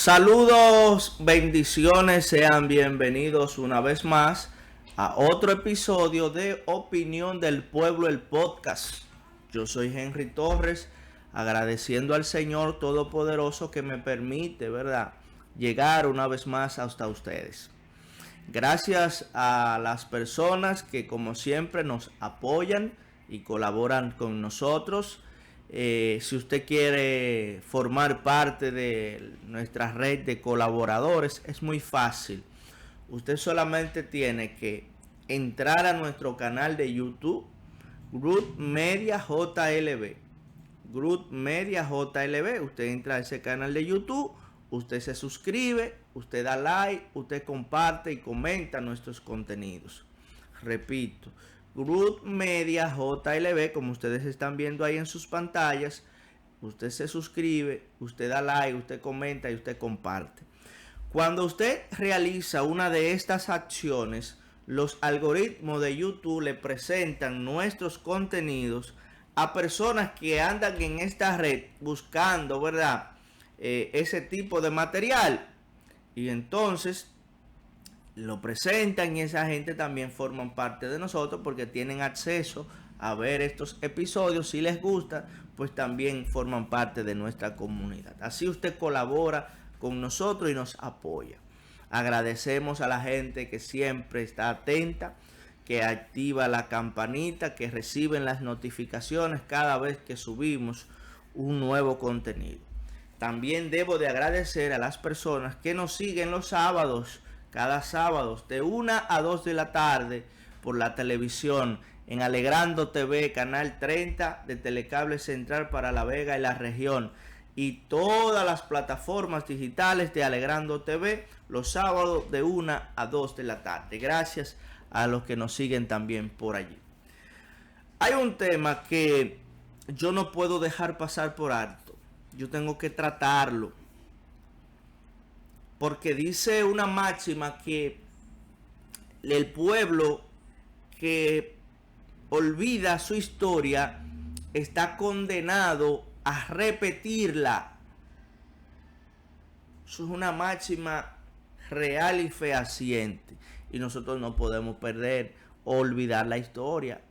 Saludos, bendiciones, sean bienvenidos una vez más a otro episodio de Opinión del Pueblo, el podcast. Yo soy Henry Torres, agradeciendo al Señor Todopoderoso que me permite, ¿verdad?, llegar una vez más hasta ustedes. Gracias a las personas que como siempre nos apoyan y colaboran con nosotros. Si usted quiere formar parte de nuestra red de colaboradores, es muy fácil. Usted solamente tiene que entrar a nuestro canal de YouTube, Groot Media JLB. Groot Media JLB. Usted entra a ese canal de YouTube, usted se suscribe, usted da like, usted comparte y comenta nuestros contenidos. Repito, Groot Media JLB, como ustedes están viendo ahí en sus pantallas. Usted se suscribe, usted da like, usted comenta y usted comparte. Cuando usted realiza una de estas acciones, los algoritmos de YouTube le presentan nuestros contenidos a personas que andan en esta red buscando, ¿verdad?, ese tipo de material. Y entonces lo presentan y esa gente también forman parte de nosotros porque tienen acceso a ver estos episodios. Si les gusta, pues también forman parte de nuestra comunidad. Así usted colabora con nosotros y nos apoya. Agradecemos a la gente que siempre está atenta, que activa la campanita, que reciben las notificaciones cada vez que subimos un nuevo contenido. También debo de agradecer a las personas que nos siguen los sábados, cada sábado de 1 a 2 de la tarde por la televisión en Alegrando TV, canal 30 de Telecable Central para La Vega y la región, y todas las plataformas digitales de Alegrando TV los sábados de 1 a 2 de la tarde. Gracias a los que nos siguen también por allí. Hay un tema que yo no puedo dejar pasar por alto. Yo tengo que tratarlo. Porque dice una máxima que el pueblo que olvida su historia está condenado a repetirla. Eso es una máxima real y fehaciente. Y nosotros no podemos perder o olvidar la historia.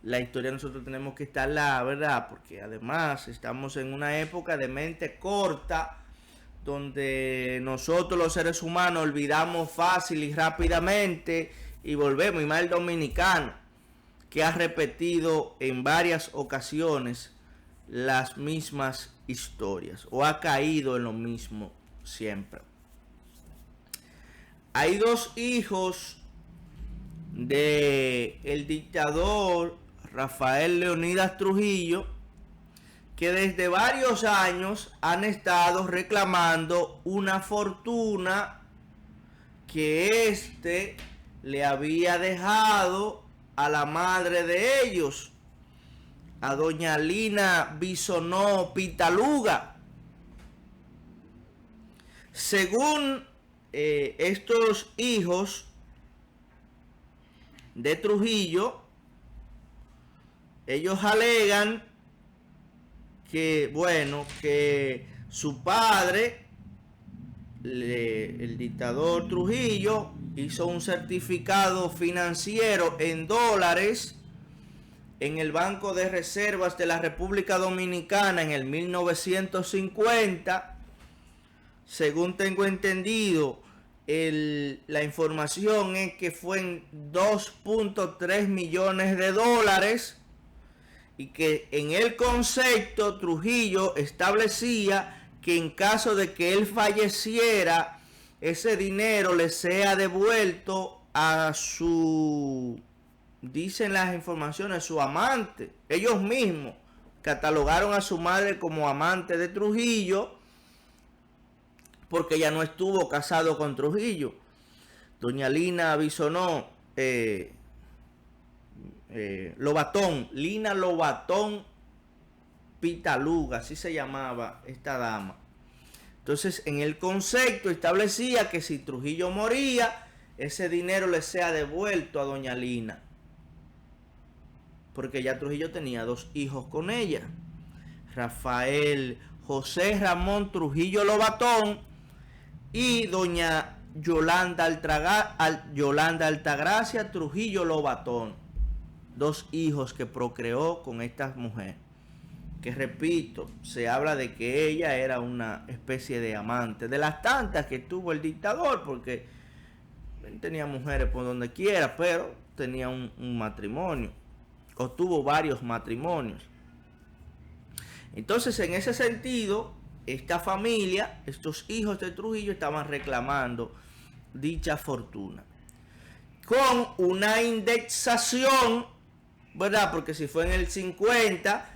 La historia nosotros tenemos que estarla, ¿verdad? Porque además estamos en una época de mente corta, donde nosotros los seres humanos olvidamos fácil y rápidamente y volvemos, y más el dominicano, que ha repetido en varias ocasiones las mismas historias o ha caído en lo mismo siempre. Hay dos hijos de el dictador Rafael Leonidas Trujillo que desde varios años han estado reclamando una fortuna que éste le había dejado a la madre de ellos, a doña Lina Bisonó Pitaluga. Según estos hijos de Trujillo, ellos alegan que, bueno, que su padre, el dictador Trujillo, hizo un certificado financiero en dólares en el Banco de Reservas de la República Dominicana en el 1950. Según tengo entendido, la información es que fue en 2.3 millones de dólares. Y que en el concepto Trujillo establecía que en caso de que él falleciera, ese dinero le sea devuelto a su, dicen las informaciones, su amante. Ellos mismos catalogaron a su madre como amante de Trujillo porque ella no estuvo casado con Trujillo. Doña Lina Bisonó Lobatón, Lina Lobatón Pitaluga, así se llamaba esta dama. Entonces, en el concepto establecía que si Trujillo moría, ese dinero le sea devuelto a doña Lina, porque ya Trujillo tenía dos hijos con ella, Rafael José Ramón Trujillo Lobatón y doña Yolanda Altagracia Trujillo Lobatón, 2 hijos que procreó con esta mujer, que repito, se habla de que ella era una especie de amante, de las tantas que tuvo el dictador, porque él tenía mujeres por donde quiera, pero tenía un matrimonio, o tuvo varios matrimonios. Entonces, en ese sentido, esta familia, estos hijos de Trujillo, estaban reclamando dicha fortuna con una indexación, ¿verdad? Porque si fue en el 50,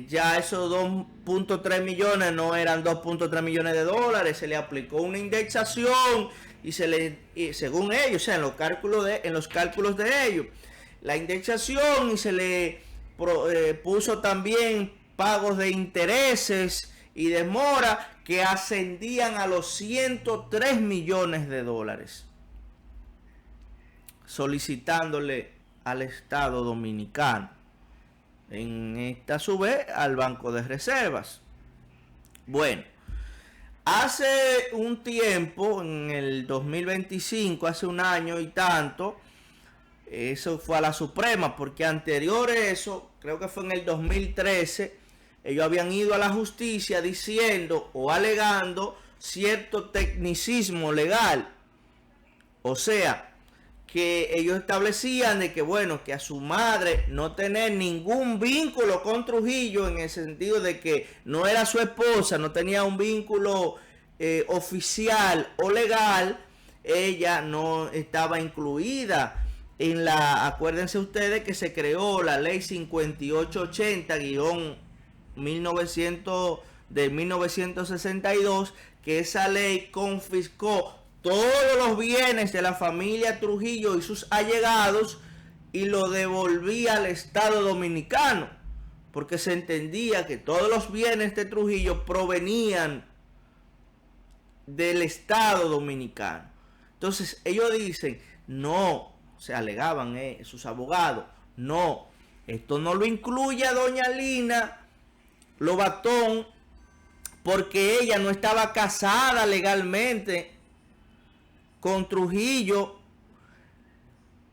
ya esos 2.3 millones no eran 2.3 millones de dólares, se le aplicó una indexación y según ellos, o sea, en los cálculos de ellos, la indexación, y se le puso también pagos de intereses y demora que ascendían a los 103 millones de dólares, solicitándole al Estado Dominicano, en esta a su vez al Banco de Reservas. Bueno, hace un tiempo, en el 2025, hace un año y tanto, eso fue a la Suprema, porque anterior a eso, creo que fue en el 2013, ellos habían ido a la justicia diciendo o alegando cierto tecnicismo legal. O sea, que ellos establecían de que, bueno, que a su madre no tener ningún vínculo con Trujillo, en el sentido de que no era su esposa, no tenía un vínculo oficial o legal, ella no estaba incluida en la, acuérdense ustedes que se creó la ley 5880-1962, que esa ley confiscó todos los bienes de la familia Trujillo y sus allegados y lo devolvía al Estado Dominicano, porque se entendía que todos los bienes de Trujillo provenían del Estado Dominicano. Entonces ellos dicen, no, se alegaban sus abogados, no, esto no lo incluye a doña Lina Lobatón, porque ella no estaba casada legalmente con Trujillo.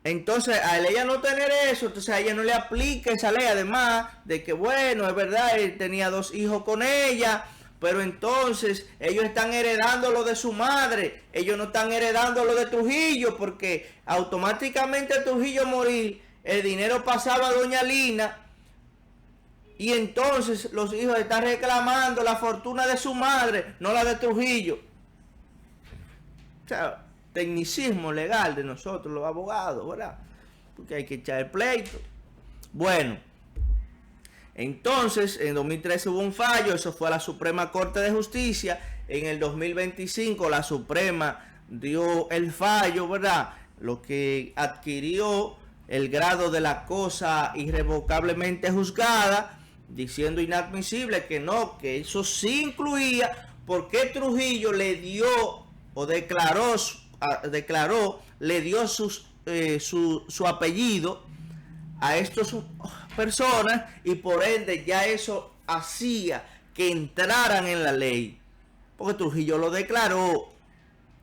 Entonces, al ella no tener eso, entonces a ella no le aplica esa ley. Además de que, bueno, es verdad, él tenía 2 hijos con ella, pero entonces ellos están heredando lo de su madre, ellos no están heredando lo de Trujillo, porque automáticamente Trujillo morir, el dinero pasaba a doña Lina, y entonces los hijos están reclamando la fortuna de su madre, no la de Trujillo. O sea, tecnicismo legal de nosotros los abogados, ¿verdad? Porque hay que echar el pleito. Bueno, entonces en 2013 hubo un fallo, eso fue a la Suprema Corte de Justicia. En el 2025 la Suprema dio el fallo, ¿verdad? Lo que adquirió el grado de la cosa irrevocablemente juzgada, diciendo inadmisible que no, que eso sí incluía, porque Trujillo le dio o declaró, le dio su apellido a estas personas, y por ende ya eso hacía que entraran en la ley, porque Trujillo lo declaró,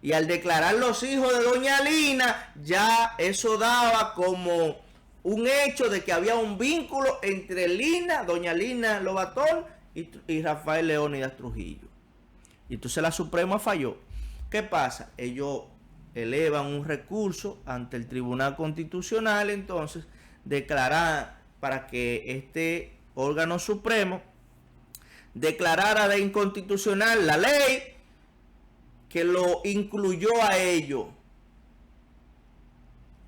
y al declarar los hijos de doña Lina, ya eso daba como un hecho de que había un vínculo entre doña Lina Lobatón y Rafael Leónidas Trujillo. Y entonces la Suprema falló. ¿Qué pasa? Ellos elevan un recurso ante el Tribunal Constitucional, entonces declarar para que este órgano supremo declarara de inconstitucional la ley que lo incluyó a ellos,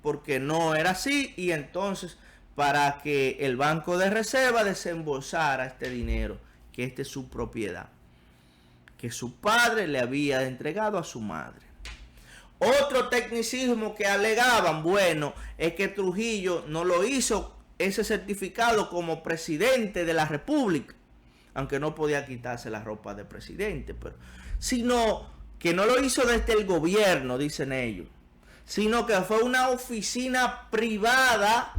porque no era así, y entonces para que el Banco de Reserva desembolsara este dinero, que este es su propiedad, que su padre le había entregado a su madre. Otro tecnicismo que alegaban, bueno, es que Trujillo no lo hizo ese certificado como presidente de la República, aunque no podía quitarse la ropa de presidente, pero sino que no lo hizo desde el gobierno, dicen ellos, sino que fue una oficina privada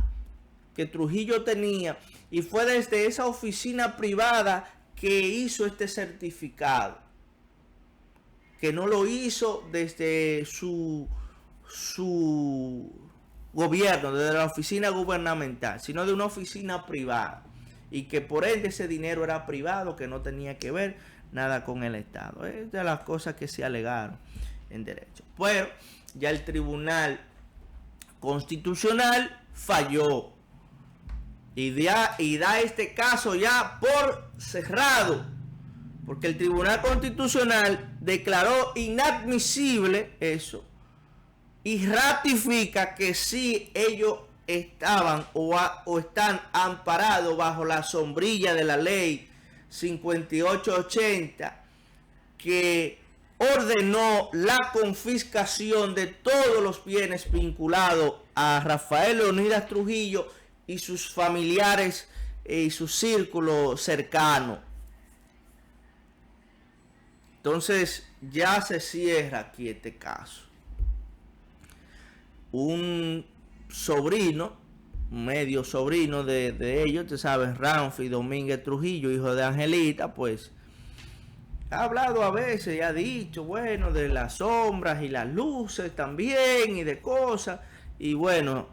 que Trujillo tenía, y fue desde esa oficina privada que hizo este certificado, que no lo hizo desde su gobierno, desde la oficina gubernamental, sino de una oficina privada, y que por ende ese dinero era privado, que no tenía que ver nada con el Estado. Es de las cosas que se alegaron en derecho. Pero ya el Tribunal Constitucional falló y da este caso ya por cerrado, porque el Tribunal Constitucional declaró inadmisible eso y ratifica que sí ellos estaban o están amparados bajo la sombrilla de la ley 5880, que ordenó la confiscación de todos los bienes vinculados a Rafael Leonidas Trujillo y sus familiares y su círculo cercano. Entonces ya se cierra aquí este caso. Un sobrino, medio sobrino de ellos, te sabes, Ramfi Domínguez Trujillo, hijo de Angelita, pues ha hablado a veces y ha dicho, bueno, de las sombras y las luces también y de cosas, y bueno,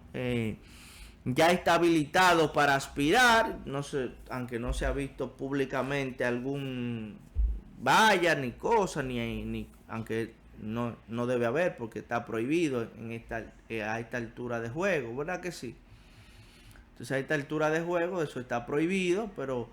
ya está habilitado para aspirar, no sé, aunque no se ha visto públicamente algún vaya ni cosa, ni aunque no debe haber porque está prohibido a esta altura de juego, ¿verdad que sí? Entonces a esta altura de juego eso está prohibido, pero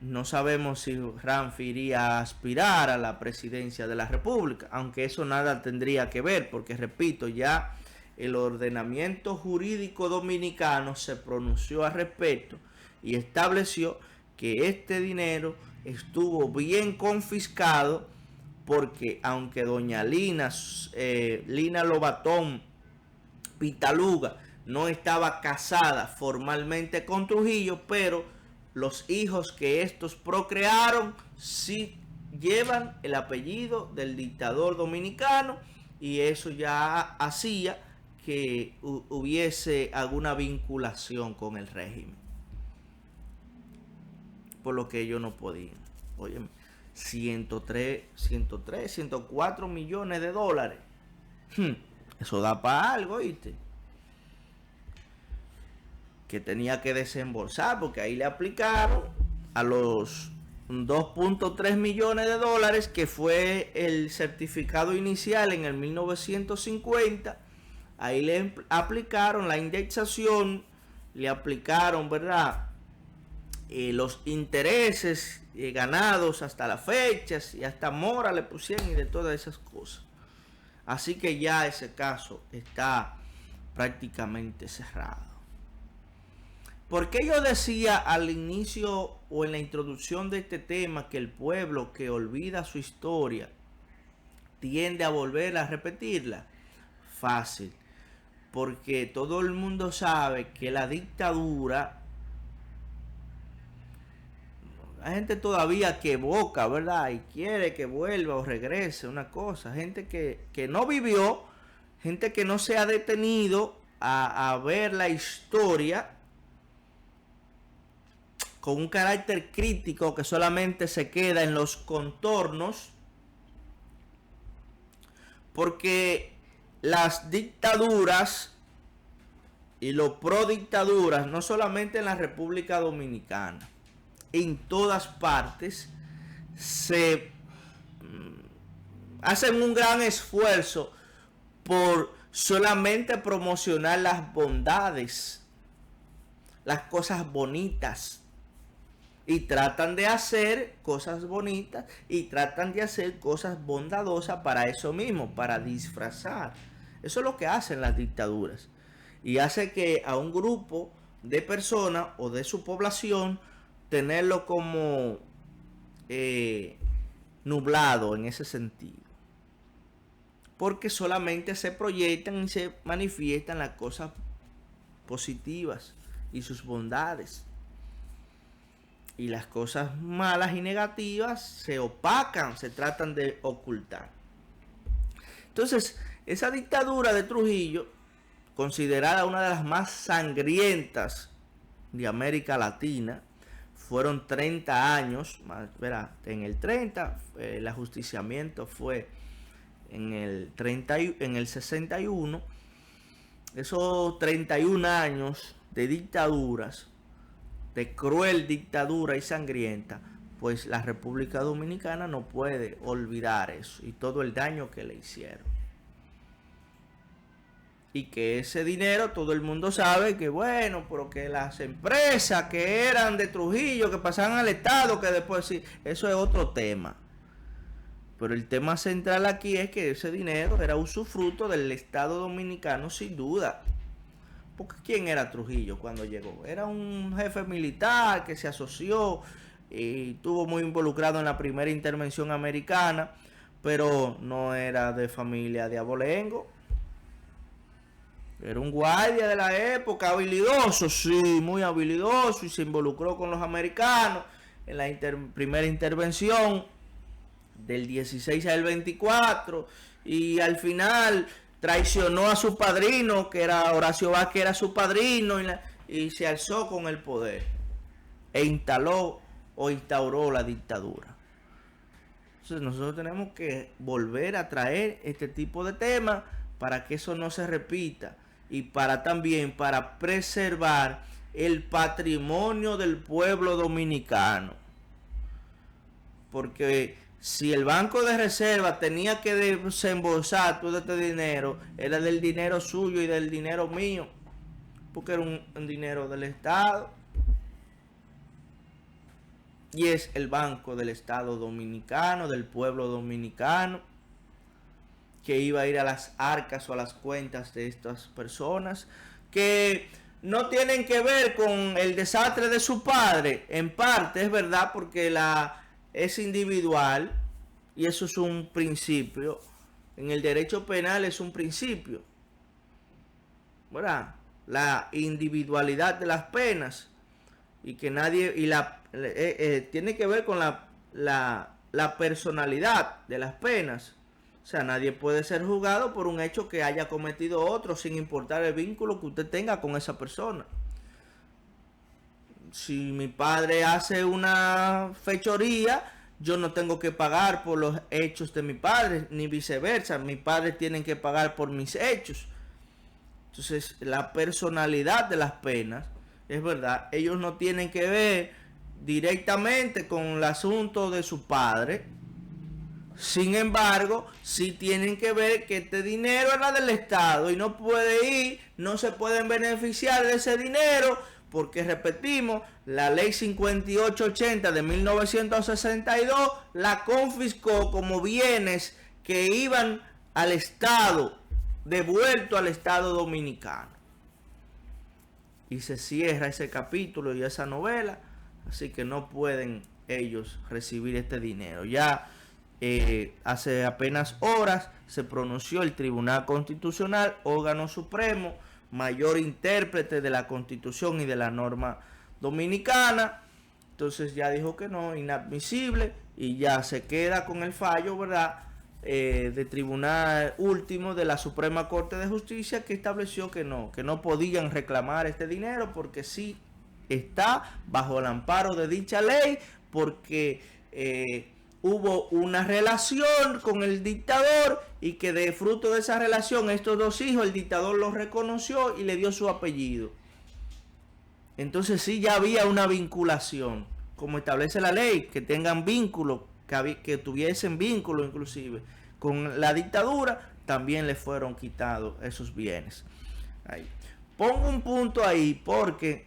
no sabemos si Ramfi iría a aspirar a la presidencia de la República, aunque eso nada tendría que ver, porque repito, ya el ordenamiento jurídico dominicano se pronunció al respecto y estableció que este dinero estuvo bien confiscado, porque aunque doña Lina Lobatón Pitaluga no estaba casada formalmente con Trujillo, pero los hijos que estos procrearon sí llevan el apellido del dictador dominicano, y eso ya hacía que hubiese alguna vinculación con el régimen, por lo que ellos no podían. Oye, 104 millones de dólares. Eso da para algo, ¿viste? Que tenía que desembolsar, porque ahí le aplicaron a los 2.3 millones de dólares, que fue el certificado inicial en el 1950. Ahí le aplicaron la indexación, le aplicaron, ¿verdad?, los intereses ganados hasta las fechas, y hasta mora le pusieron y de todas esas cosas. Así que ya ese caso está prácticamente cerrado. Porque yo decía al inicio o en la introducción de este tema que el pueblo que olvida su historia tiende a volver a repetirla? Fácil. Porque todo el mundo sabe que la dictadura, hay gente todavía que evoca, ¿verdad?, y quiere que vuelva o regrese una cosa. Gente que no vivió, gente que no se ha detenido a ver la historia con un carácter crítico, que solamente se queda en los contornos, porque las dictaduras y los pro dictaduras, no solamente en la República Dominicana, en todas partes se hacen un gran esfuerzo por solamente promocionar las bondades, las cosas bonitas, y tratan de hacer cosas bonitas y tratan de hacer cosas bondadosas para eso mismo, para disfrazar. Eso es lo que hacen las dictaduras, y hace que a un grupo de personas o de su población tenerlo como nublado en ese sentido, porque solamente se proyectan y se manifiestan las cosas positivas y sus bondades, y las cosas malas y negativas se opacan, se tratan de ocultar. Entonces, esa dictadura de Trujillo, considerada una de las más sangrientas de América Latina, fueron 30 años, verá, en el 30, el ajusticiamiento fue en el 61, esos 31 años de dictaduras, de cruel dictadura y sangrienta, pues la República Dominicana no puede olvidar eso y todo el daño que le hicieron. Y que ese dinero todo el mundo sabe que bueno, pero que las empresas que eran de Trujillo, que pasaban al Estado, que después sí, eso es otro tema. Pero el tema central aquí es que ese dinero era usufructo del Estado Dominicano sin duda. Porque ¿quién era Trujillo cuando llegó? Era un jefe militar que se asoció y estuvo muy involucrado en la primera intervención americana, pero no era de familia de abolengo. Era un guardia de la época, habilidoso, sí, muy habilidoso, y se involucró con los americanos en la primera intervención del 16 al 24, y al final traicionó a su padrino, que era Horacio Vázquez, era su padrino, y se alzó con el poder, e instaló o instauró la dictadura. Entonces nosotros tenemos que volver a traer este tipo de temas para que eso no se repita y para preservar el patrimonio del pueblo dominicano. Porque si el Banco de Reserva tenía que desembolsar todo este dinero, era del dinero suyo y del dinero mío, porque era un dinero del Estado. Y es el Banco del Estado Dominicano, del pueblo dominicano, que iba a ir a las arcas o a las cuentas de estas personas que no tienen que ver con el desastre de su padre. En parte es verdad, porque es individual y eso es un principio. En el derecho penal es un principio, ¿verdad? La individualidad de las penas, y que nadie, y tiene que ver con la personalidad de las penas. O sea, nadie puede ser juzgado por un hecho que haya cometido otro, sin importar el vínculo que usted tenga con esa persona. Si mi padre hace una fechoría, yo no tengo que pagar por los hechos de mi padre, ni viceversa. Mi padre tiene que pagar por mis hechos. Entonces, la personalidad de las penas, es verdad, ellos no tienen que ver directamente con el asunto de su padre. Sin embargo, sí tienen que ver que este dinero era del Estado y no puede ir, no se pueden beneficiar de ese dinero, porque repetimos, la ley 5880 de 1962 la confiscó como bienes que iban al Estado, devuelto al Estado Dominicano. Y se cierra ese capítulo y esa novela, así que no pueden ellos recibir este dinero. Ya hace apenas horas se pronunció el Tribunal Constitucional, órgano supremo, mayor intérprete de la Constitución y de la norma dominicana. Entonces ya dijo que no, inadmisible, y ya se queda con el fallo, ¿verdad?, de tribunal último de la Suprema Corte de Justicia, que estableció que no podían reclamar este dinero porque sí está bajo el amparo de dicha ley, porque hubo una relación con el dictador y que de fruto de esa relación estos dos hijos, el dictador los reconoció y le dio su apellido. Entonces sí, ya había una vinculación, como establece la ley, que tengan vínculo, que tuviesen vínculo inclusive con la dictadura. También le fueron quitados esos bienes. Ahí pongo un punto ahí porque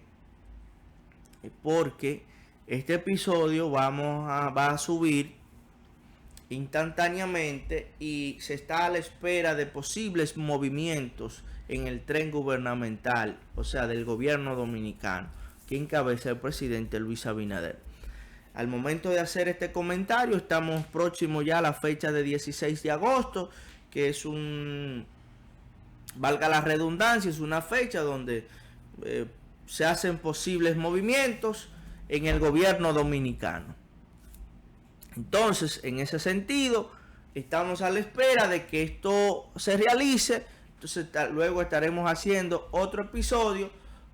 este episodio va a subir instantáneamente y se está a la espera de posibles movimientos en el tren gubernamental, o sea, del gobierno dominicano, que encabeza el presidente Luis Abinader. Al momento de hacer este comentario, estamos próximos ya a la fecha de 16 de agosto, que es valga la redundancia, es una fecha donde se hacen posibles movimientos en el gobierno dominicano. Entonces, en ese sentido, estamos a la espera de que esto se realice. Entonces, luego estaremos haciendo otro episodio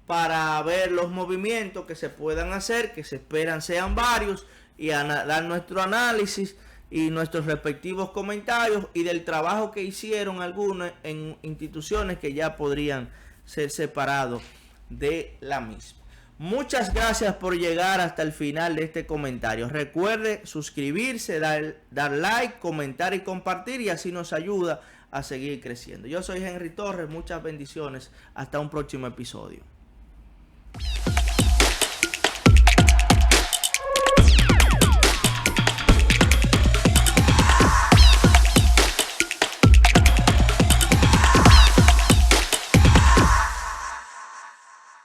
para ver los movimientos que se puedan hacer, que se esperan sean varios, y dar nuestro análisis y nuestros respectivos comentarios y del trabajo que hicieron algunos en instituciones que ya podrían ser separados de la misma. Muchas gracias por llegar hasta el final de este comentario. Recuerde suscribirse, dar like, comentar y compartir, y así nos ayuda a seguir creciendo. Yo soy Henry Torres, muchas bendiciones, hasta un próximo episodio.